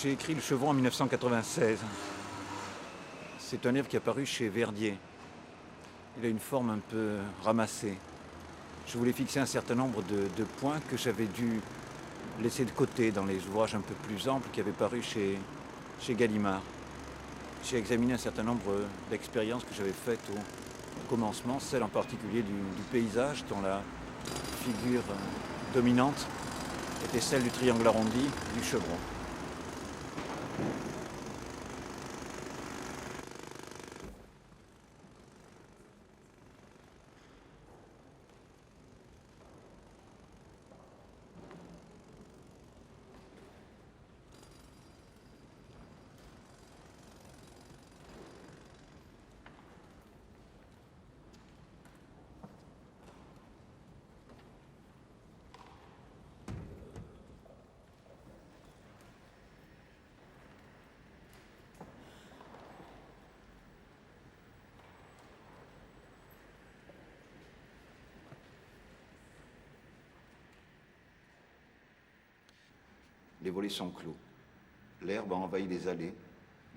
J'ai écrit Le Chevron en 1996. C'est un livre qui est apparu chez Verdier. Il a une forme un peu ramassée. Je voulais fixer un certain nombre de points que j'avais dû laisser de côté dans les ouvrages un peu plus amples qui avaient paru chez Gallimard. J'ai examiné un certain nombre d'expériences que j'avais faites au commencement, celle en particulier du paysage dont la figure dominante était celle du triangle arrondi du chevron. Les volets sont clos. L'herbe a envahi les allées.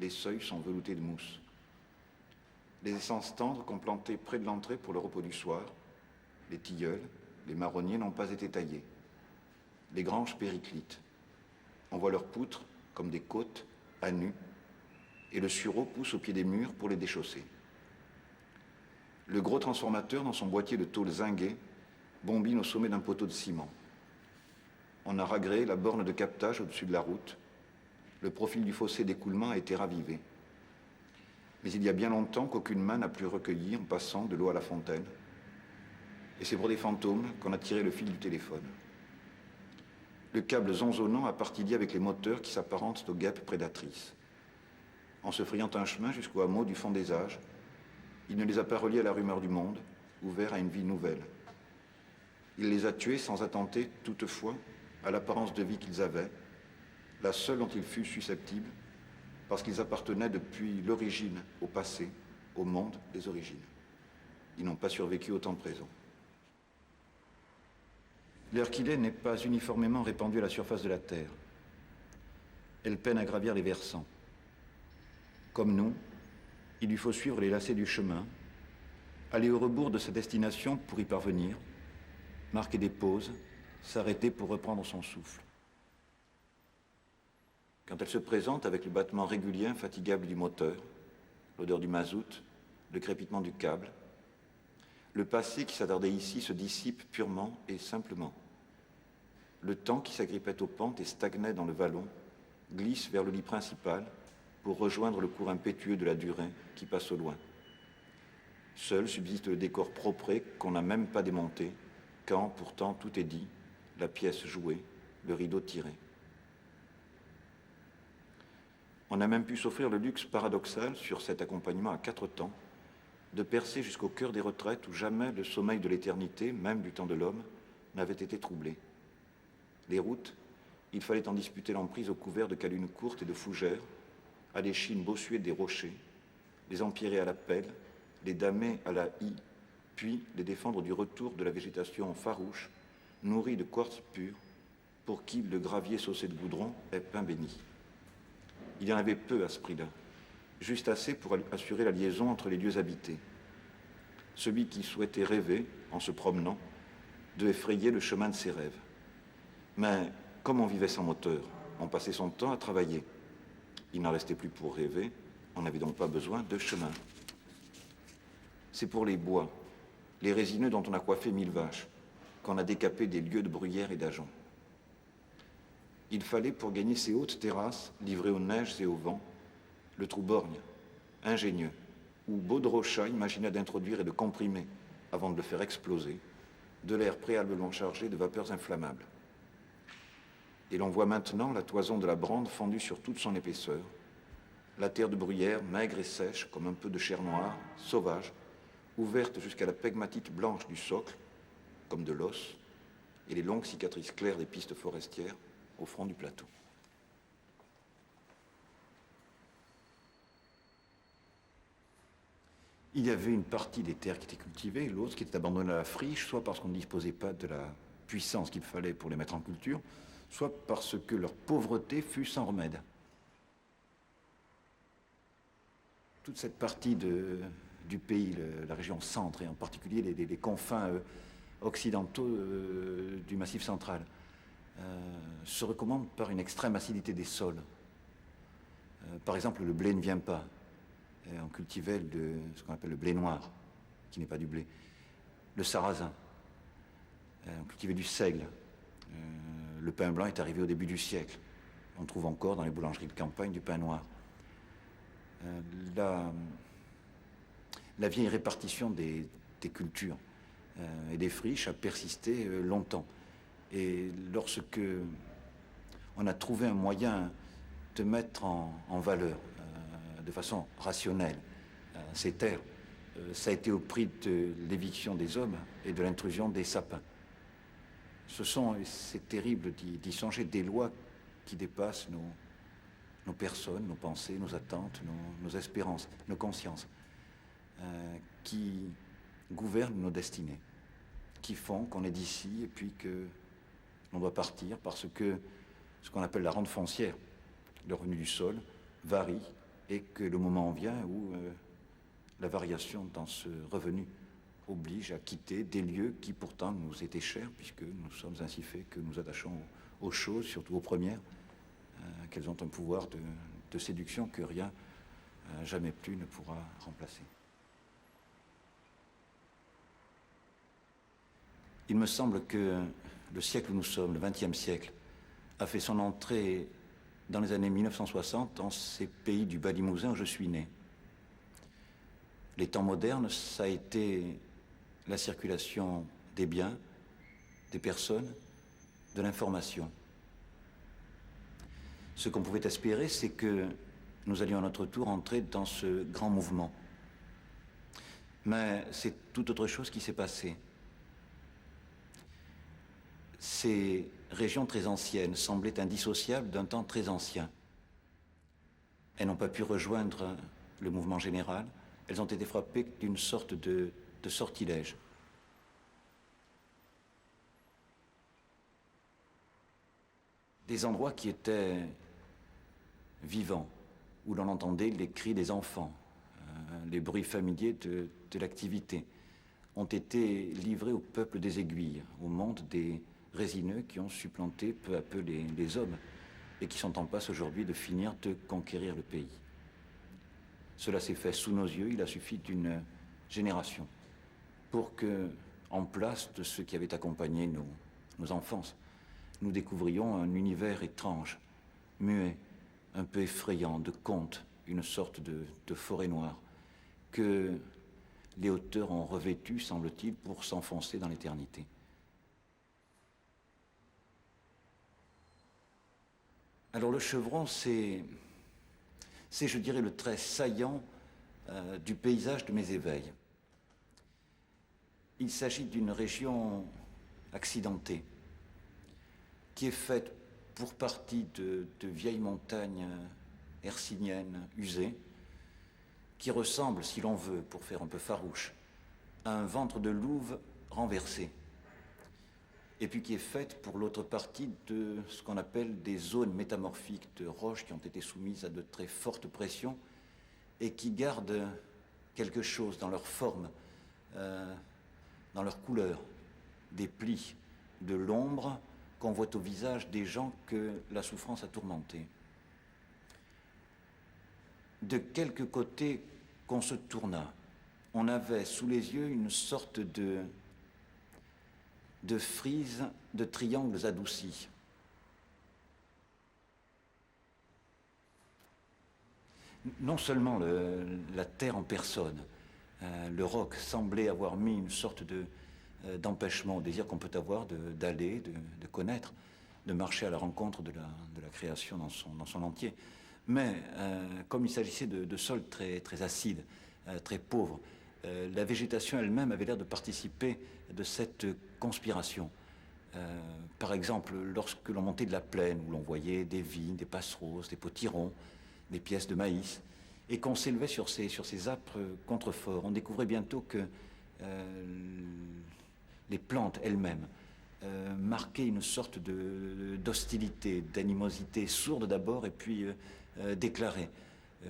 Les seuils sont veloutés de mousse. Les essences tendres qu'on plantait près de l'entrée pour le repos du soir, les tilleuls, les marronniers n'ont pas été taillés. Les granges périclitent. On voit leurs poutres comme des côtes à nu, et le sureau pousse au pied des murs pour les déchausser. Le gros transformateur, dans son boîtier de tôle zinguée, bombine au sommet d'un poteau de ciment. On a ragréé la borne de captage au-dessus de la route. Le profil du fossé d'écoulement a été ravivé. Mais il y a bien longtemps qu'aucune main n'a pu recueillir, en passant, de l'eau à la fontaine. Et c'est pour des fantômes qu'on a tiré le fil du téléphone. Le câble zonzonnant a parti lié avec les moteurs qui s'apparentent aux guêpes prédatrices. En se frayant un chemin jusqu'au hameau du fond des âges, il ne les a pas reliés à la rumeur du monde, ouvert à une vie nouvelle. Il les a tués sans attenter, toutefois, à l'apparence de vie qu'ils avaient, la seule dont ils fussent susceptibles, parce qu'ils appartenaient depuis l'origine au passé, au monde des origines. Ils n'ont pas survécu au temps présent. L'air qu'il est n'est pas uniformément répandu à la surface de la Terre. Elle peine à gravir les versants. Comme nous, il lui faut suivre les lacets du chemin, aller au rebours de sa destination pour y parvenir, marquer des pauses, s'arrêter pour reprendre son souffle. Quand elle se présente avec le battement régulier, infatigable du moteur, l'odeur du mazout, le crépitement du câble, le passé qui s'attardait ici se dissipe purement et simplement. Le temps qui s'agrippait aux pentes et stagnait dans le vallon glisse vers le lit principal pour rejoindre le cours impétueux de la durée qui passe au loin. Seul subsiste le décor propre qu'on n'a même pas démonté, quand, pourtant, tout est dit, la pièce jouée, le rideau tiré. On a même pu s'offrir le luxe paradoxal, sur cet accompagnement à 4 temps, de percer jusqu'au cœur des retraites où jamais le sommeil de l'éternité, même du temps de l'homme, n'avait été troublé. Les routes, il fallait en disputer l'emprise au couvert de calunes courtes et de fougères, à l'échine bossuée des rochers, les empirer à la pelle, les damer à la hie, puis les défendre du retour de la végétation farouche, nourrie de quartz pur, pour qui le gravier saucé de goudron est pain béni. Il y en avait peu à ce prix-là, juste assez pour assurer la liaison entre les lieux habités. Celui qui souhaitait rêver, en se promenant, devait frayer le chemin de ses rêves. Mais comme on vivait sans moteur, on passait son temps à travailler. Il n'en restait plus pour rêver, on n'avait donc pas besoin de chemin. C'est pour les bois, les résineux dont on a coiffé 1000 vaches, qu'on a décapé des lieues de bruyères et d'ajoncs. Il fallait, pour gagner ces hautes terrasses, livrées aux neiges et au vent, le trou borgne, ingénieux, où Baudrochat imagina d'introduire et de comprimer, avant de le faire exploser, de l'air préalablement chargé de vapeurs inflammables. Et l'on voit maintenant la toison de la brande fendue sur toute son épaisseur, la terre de bruyère, maigre et sèche, comme un peu de chair noire, sauvage, ouverte jusqu'à la pegmatite blanche du socle, comme de l'os, et les longues cicatrices claires des pistes forestières au front du plateau. Il y avait une partie des terres qui étaient cultivées, l'autre qui était abandonnée à la friche, soit parce qu'on ne disposait pas de la puissance qu'il fallait pour les mettre en culture, soit parce que leur pauvreté fut sans remède. toute cette partie du pays, la région centre, et en particulier les confins occidentaux du Massif central, se recommandent par une extrême acidité des sols. Par exemple, le blé ne vient pas. On cultivait ce qu'on appelle le blé noir, qui n'est pas du blé. Le sarrasin. On cultivait du seigle. Le pain blanc est arrivé au début du siècle. On trouve encore dans les boulangeries de campagne du pain noir. La vieille répartition des cultures et des friches a persisté longtemps. Et lorsque on a trouvé un moyen de mettre en valeur de façon rationnelle ces terres, ça a été au prix de l'éviction des hommes et de l'intrusion des sapins. C'est terrible d'y songer, des lois qui dépassent nos personnes, nos pensées, nos attentes, nos espérances, nos consciences, qui gouvernent nos destinées, qui font qu'on est d'ici et puis que l'on doit partir parce que ce qu'on appelle la rente foncière, le revenu du sol, varie et que le moment vient où la variation dans ce revenu oblige à quitter des lieux qui pourtant nous étaient chers puisque nous sommes ainsi faits que nous attachons aux choses, surtout aux premières, qu'elles ont un pouvoir de séduction que rien, jamais plus, ne pourra remplacer. Il me semble que le siècle où nous sommes, le XXe siècle, a fait son entrée dans les années 1960 dans ces pays du Bas-Limousin où je suis né. Les temps modernes, ça a été la circulation des biens, des personnes, de l'information. Ce qu'on pouvait espérer, c'est que nous allions à notre tour entrer dans ce grand mouvement. Mais c'est tout autre chose qui s'est passé. Ces régions très anciennes semblaient indissociables d'un temps très ancien. Elles n'ont pas pu rejoindre le mouvement général. Elles ont été frappées d'une sorte de sortilège. Des endroits qui étaient vivants, où l'on entendait les cris des enfants, les bruits familiers de l'activité, ont été livrés au peuple des aiguilles, au monde des résineux qui ont supplanté peu à peu les hommes et qui sont en passe aujourd'hui de finir de conquérir le pays. Cela s'est fait sous nos yeux, il a suffi d'une génération pour que, en place de ce qui avait accompagné nos enfances, nous découvrions un univers étrange, muet, un peu effrayant, de contes, une sorte de forêt noire, que les auteurs ont revêtu, semble-t-il, pour s'enfoncer dans l'éternité. Alors le Chevron, c'est, je dirais, le trait saillant du paysage de mes éveils. Il s'agit d'une région accidentée, qui est faite pour partie de vieilles montagnes hercyniennes usées, qui ressemblent, si l'on veut, pour faire un peu farouche, à un ventre de louve renversé, et puis qui est faite pour l'autre partie de ce qu'on appelle des zones métamorphiques de roches qui ont été soumises à de très fortes pressions et qui gardent quelque chose dans leur forme, dans leur couleur, des plis, de l'ombre qu'on voit au visage des gens que la souffrance a tourmentés. De quelque côté qu'on se tournât, on avait sous les yeux une sorte de frise, de triangles adoucis. Non seulement la terre en personne, le roc semblait avoir mis une sorte d'empêchement au désir qu'on peut avoir d'aller, de connaître, de marcher à la rencontre de la création dans son entier. Mais comme il s'agissait de sols très, très acides, très pauvres, la végétation elle-même avait l'air de participer de cette conspiration. Par exemple, lorsque l'on montait de la plaine, où l'on voyait des vignes, des passeroses, des potirons, des pièces de maïs, et qu'on s'élevait sur ces âpres contreforts, on découvrait bientôt que les plantes elles-mêmes marquaient une sorte d'hostilité, d'animosité sourde d'abord et puis déclarée.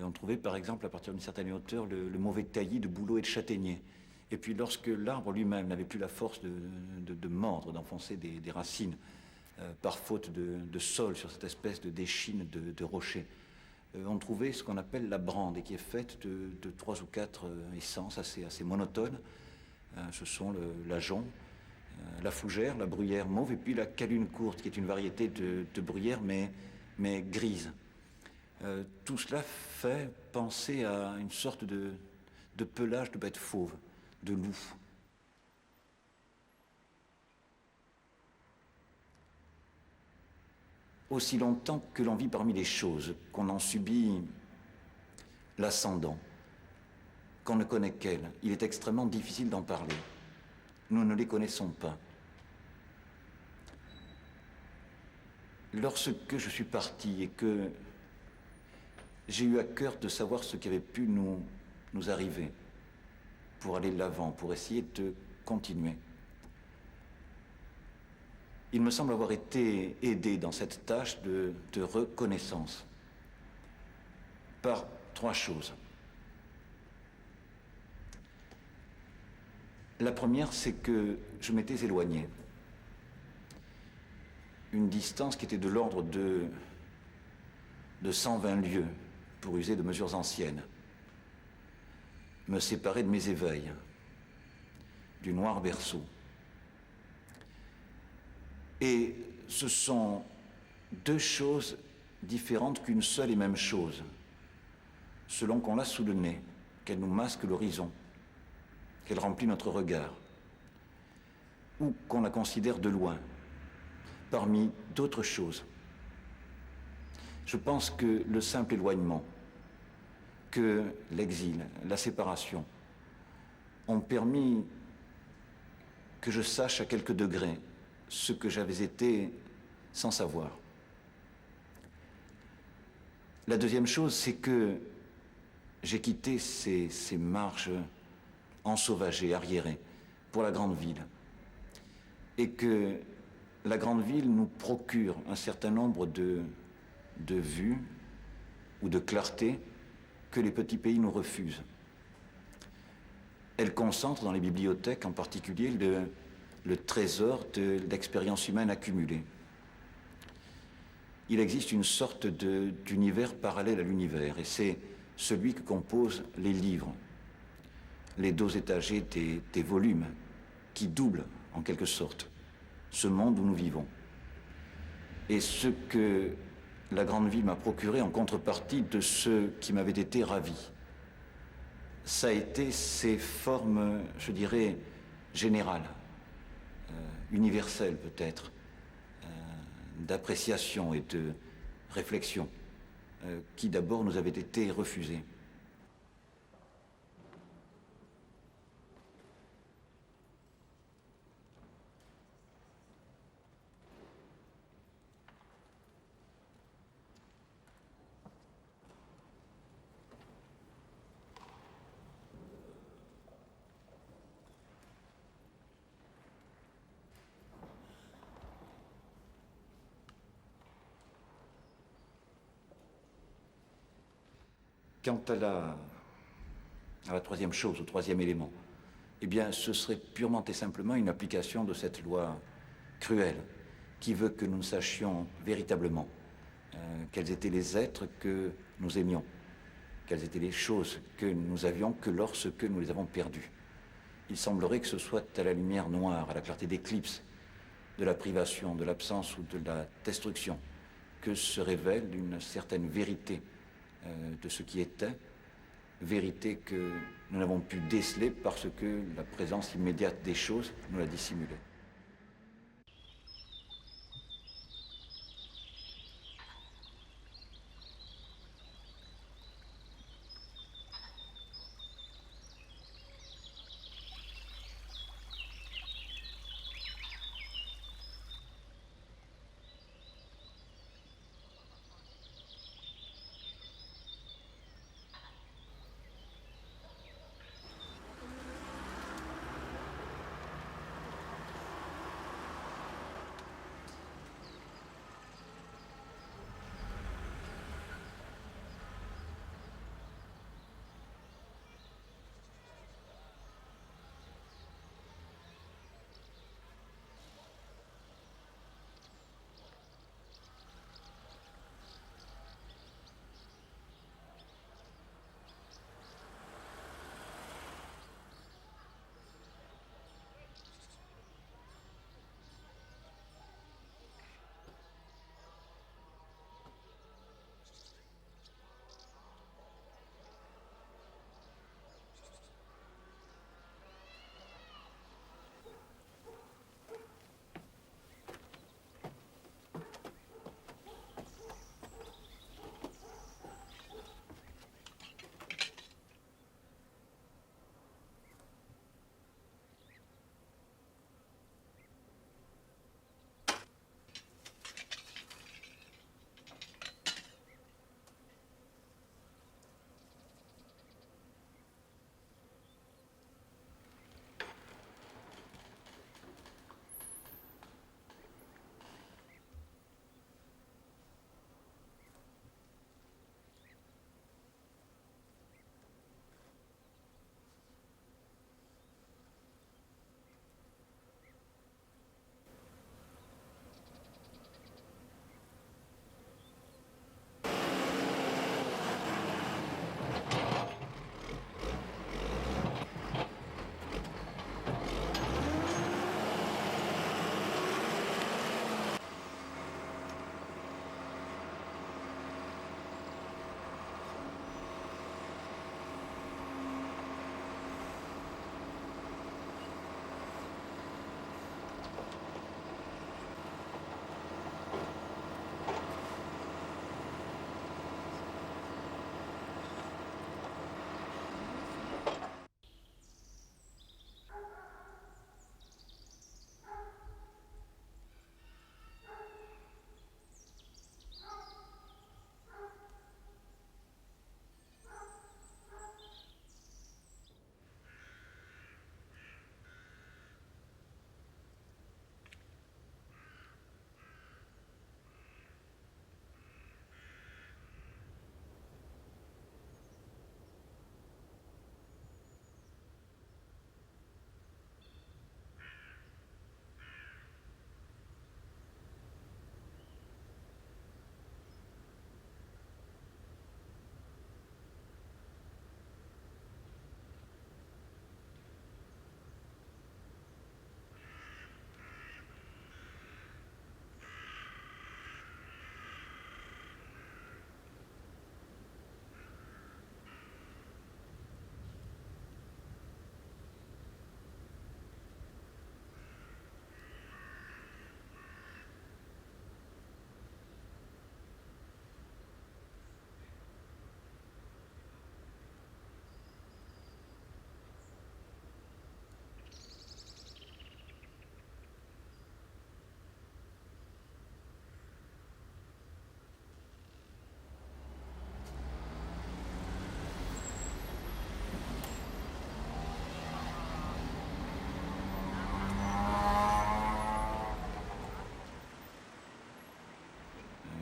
On trouvait par exemple à partir d'une certaine hauteur le mauvais taillis de bouleaux et de châtaigniers. Et puis lorsque l'arbre lui-même n'avait plus la force de mordre, d'enfoncer des racines, par faute de sol sur cette espèce de d'échine de rocher, on trouvait ce qu'on appelle la brande, et qui est faite de 3 ou 4 essences assez monotones. Ce sont l'ajonc, la fougère, la bruyère mauve, et puis la calune courte, qui est une variété de bruyère, mais grise. Tout cela fait penser à une sorte de pelage de bête fauve, de loup. Aussi longtemps que l'on vit parmi les choses, qu'on en subit l'ascendant, qu'on ne connaît qu'elles, il est extrêmement difficile d'en parler. Nous ne les connaissons pas. Lorsque je suis parti et que j'ai eu à cœur de savoir ce qui avait pu nous arriver pour aller de l'avant, pour essayer de continuer, il me semble avoir été aidé dans cette tâche de reconnaissance par 3 choses. La première, c'est que je m'étais éloigné. Une distance qui était de l'ordre de 120 lieues, pour user de mesures anciennes, me séparait de mes éveils, du noir berceau. Et ce sont 2 choses différentes qu'une seule et même chose, selon qu'on l'a sous le nez, qu'elle nous masque l'horizon, qu'elle remplit notre regard, ou qu'on la considère de loin, parmi d'autres choses. Je pense que le simple éloignement, que l'exil, la séparation, ont permis que je sache à quelques degrés ce que j'avais été sans savoir. La deuxième chose, c'est que j'ai quitté ces marges ensauvagées, arriérées, pour la grande ville. Et que la grande ville nous procure un certain nombre de vues ou de clarté que les petits pays nous refusent. Elle concentre dans les bibliothèques en particulier le trésor d'expériences humaines accumulées. Il existe une sorte d'univers parallèle à l'univers, et c'est celui que composent les livres, les dos étagés des volumes, qui doublent en quelque sorte ce monde où nous vivons. Et ce que la grande ville m'a procuré en contrepartie de ce qui m'avait été ravi, ça a été ces formes, je dirais, générales, universelles peut-être, d'appréciation et de réflexion, qui d'abord nous avaient été refusées. Quant à la troisième chose, au troisième élément, eh bien, ce serait purement et simplement une application de cette loi cruelle qui veut que nous sachions véritablement quels étaient les êtres que nous aimions, quelles étaient les choses que nous avions que lorsque nous les avons perdues. Il semblerait que ce soit à la lumière noire, à la clarté d'éclipse, de la privation, de l'absence ou de la destruction, que se révèle une certaine vérité de ce qui était, vérité que nous n'avons pu déceler parce que la présence immédiate des choses nous l'a dissimulée.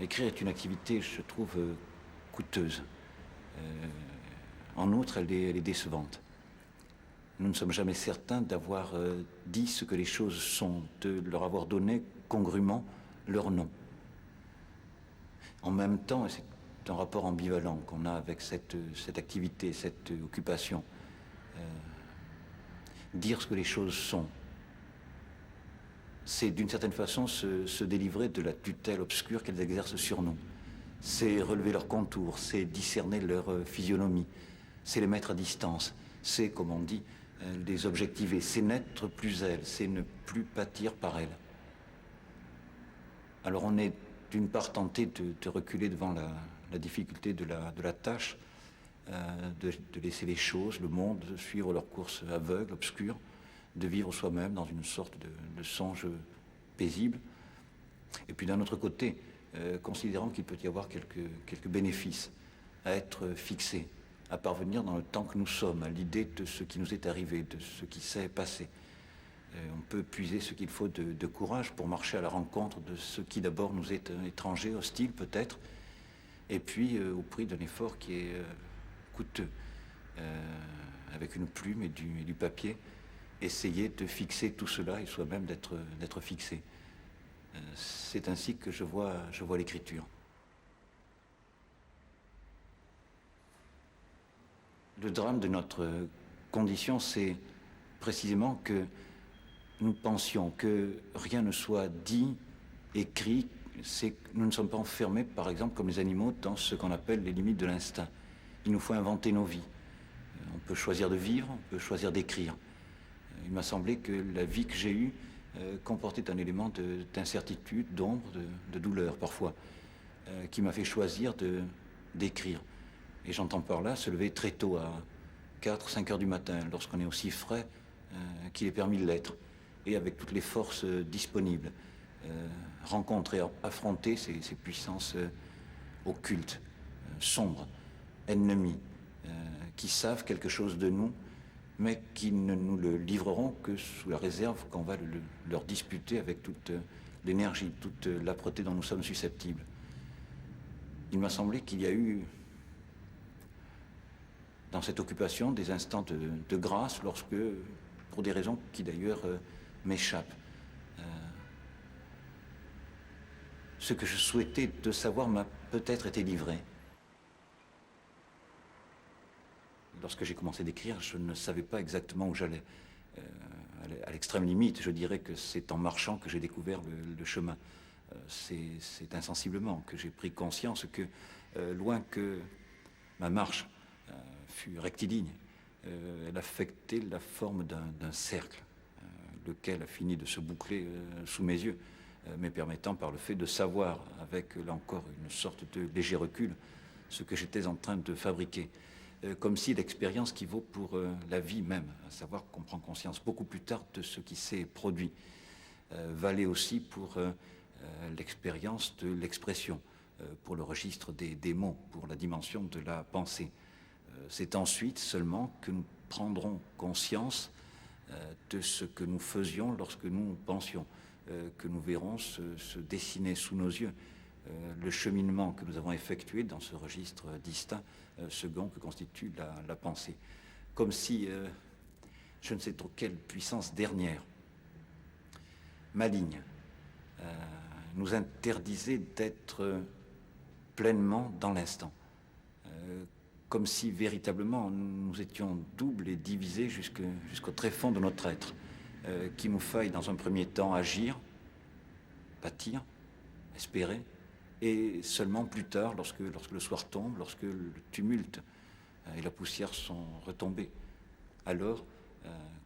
écrire est une activité, je trouve, coûteuse. En outre, elle est décevante. Nous ne sommes jamais certains d'avoir dit ce que les choses sont, de leur avoir donné congrument leur nom. En même temps, et c'est un rapport ambivalent qu'on a avec cette activité, cette occupation, dire ce que les choses sont, c'est d'une certaine façon se délivrer de la tutelle obscure qu'elles exercent sur nous. C'est relever leurs contours, c'est discerner leur physionomie, c'est les mettre à distance, c'est, comme on dit, les objectiver, c'est n'être plus elles, c'est ne plus pâtir par elles. Alors on est d'une part tenté de reculer devant la difficulté de la tâche, de laisser les choses, le monde, suivre leur course aveugle, obscure, de vivre soi-même dans une sorte de songe paisible. Et puis d'un autre côté, considérant qu'il peut y avoir quelques bénéfices à être fixés, à parvenir dans le temps que nous sommes, à l'idée de ce qui nous est arrivé, de ce qui s'est passé. On peut puiser ce qu'il faut de courage pour marcher à la rencontre de ce qui d'abord nous est étranger, hostile peut-être, et puis au prix d'un effort qui est coûteux, avec une plume et du papier, essayer de fixer tout cela et soi-même d'être fixé. C'est ainsi que je vois l'écriture. Le drame de notre condition, c'est précisément que nous pensions que rien ne soit dit, écrit, c'est que nous ne sommes pas enfermés, par exemple, comme les animaux, dans ce qu'on appelle les limites de l'instinct. Il nous faut inventer nos vies. On peut choisir de vivre, on peut choisir d'écrire. Il m'a semblé que la vie que j'ai eue comportait un élément d'incertitude, d'ombre, de douleur parfois, qui m'a fait choisir d'écrire. Et j'entends par là se lever très tôt, à 4-5 heures du matin, lorsqu'on est aussi frais qu'il est permis de l'être, et avec toutes les forces disponibles, rencontrer, affronter ces puissances occultes, sombres, ennemies, qui savent quelque chose de nous, mais qui ne nous le livreront que sous la réserve qu'on va leur disputer avec toute l'énergie, toute l'âpreté dont nous sommes susceptibles. Il m'a semblé qu'il y a eu dans cette occupation des instants de grâce lorsque, pour des raisons qui d'ailleurs m'échappent, ce que je souhaitais de savoir m'a peut-être été livré. Lorsque j'ai commencé d'écrire, je ne savais pas exactement où j'allais. À l'extrême limite, je dirais que c'est en marchant que j'ai découvert le chemin. C'est insensiblement que j'ai pris conscience que, loin que ma marche fut rectiligne, elle affectait la forme d'un cercle, lequel a fini de se boucler sous mes yeux, me permettant par le fait de savoir, avec là encore une sorte de léger recul, ce que j'étais en train de fabriquer. Comme si l'expérience qui vaut pour la vie même, à savoir qu'on prend conscience beaucoup plus tard de ce qui s'est produit, valait aussi pour l'expérience de l'expression, pour le registre des mots, pour la dimension de la pensée. C'est ensuite seulement que nous prendrons conscience de ce que nous faisions lorsque nous pensions, que nous verrons se dessiner sous nos yeux le cheminement que nous avons effectué dans ce registre distinct, second que constitue la pensée. Comme si, je ne sais trop quelle puissance dernière, maligne, nous interdisait d'être pleinement dans l'instant. Comme si véritablement nous étions doubles et divisés jusqu'au très fond de notre être, qu'il nous faille dans un premier temps agir, bâtir, espérer, et seulement plus tard, lorsque le soir tombe, lorsque le tumulte et la poussière sont retombés, alors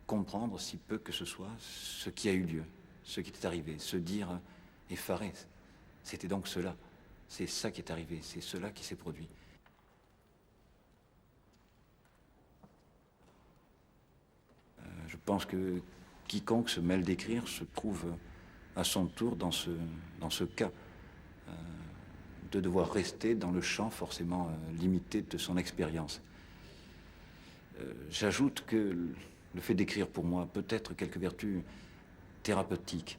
comprendre si peu que ce soit ce qui a eu lieu, ce qui est arrivé, se dire effaré, c'était donc cela, c'est ça qui est arrivé, c'est cela qui s'est produit. Je pense que quiconque se mêle d'écrire se trouve à son tour dans ce cas, de devoir rester dans le champ forcément limité de son expérience. J'ajoute que le fait d'écrire pour moi peut être quelques vertus thérapeutiques.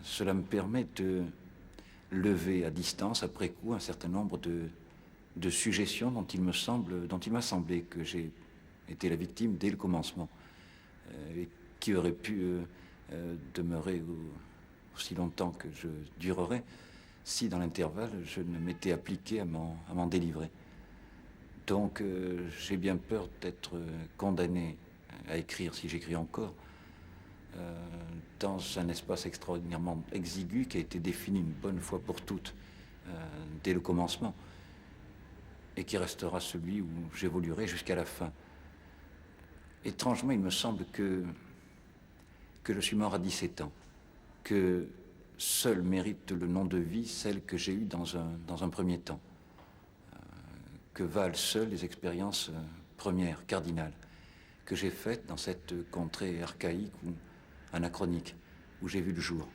Cela me permet lever à distance, après coup, un certain nombre de suggestions dont il m'a semblé que j'ai été la victime dès le commencement, et qui auraient pu demeurer aussi longtemps que je durerais si, dans l'intervalle, je ne m'étais appliqué à m'en délivrer. Donc, j'ai bien peur d'être condamné à écrire, si j'écris encore, dans un espace extraordinairement exigu qui a été défini une bonne fois pour toutes dès le commencement et qui restera celui où j'évoluerai jusqu'à la fin. Étrangement, il me semble que je suis mort à 17 ans, que seul mérite le nom de vie celle que j'ai eue dans un premier temps, que valent seules les expériences premières, cardinales, que j'ai faites dans cette contrée archaïque ou anachronique, où j'ai vu le jour.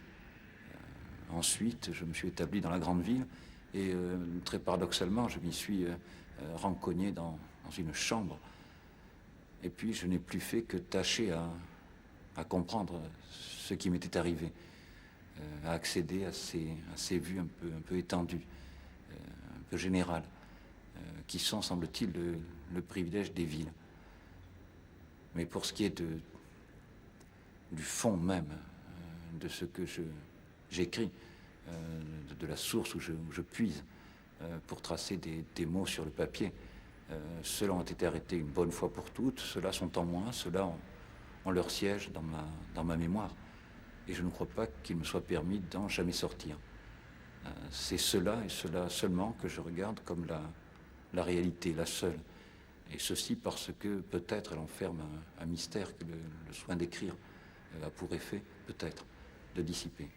Ensuite, je me suis établi dans la grande ville et très paradoxalement, je m'y suis rencogné dans une chambre. Et puis, je n'ai plus fait que tâcher à comprendre ce qui m'était arrivé, à accéder à ces vues un peu étendues, un peu générales, qui sont, semble-t-il, le privilège des villes. Mais pour ce qui est du fond même de ce que j'écris, de la source où je puise pour tracer des mots sur le papier, ceux-là ont été arrêtés une bonne fois pour toutes, ceux-là sont en moi, ceux-là ont leur siège dans ma mémoire. Et je ne crois pas qu'il me soit permis d'en jamais sortir. C'est cela et cela seulement que je regarde comme la réalité, la seule. Et ceci parce que peut-être elle enferme un mystère que le soin d'écrire a pour effet, peut-être, de dissiper.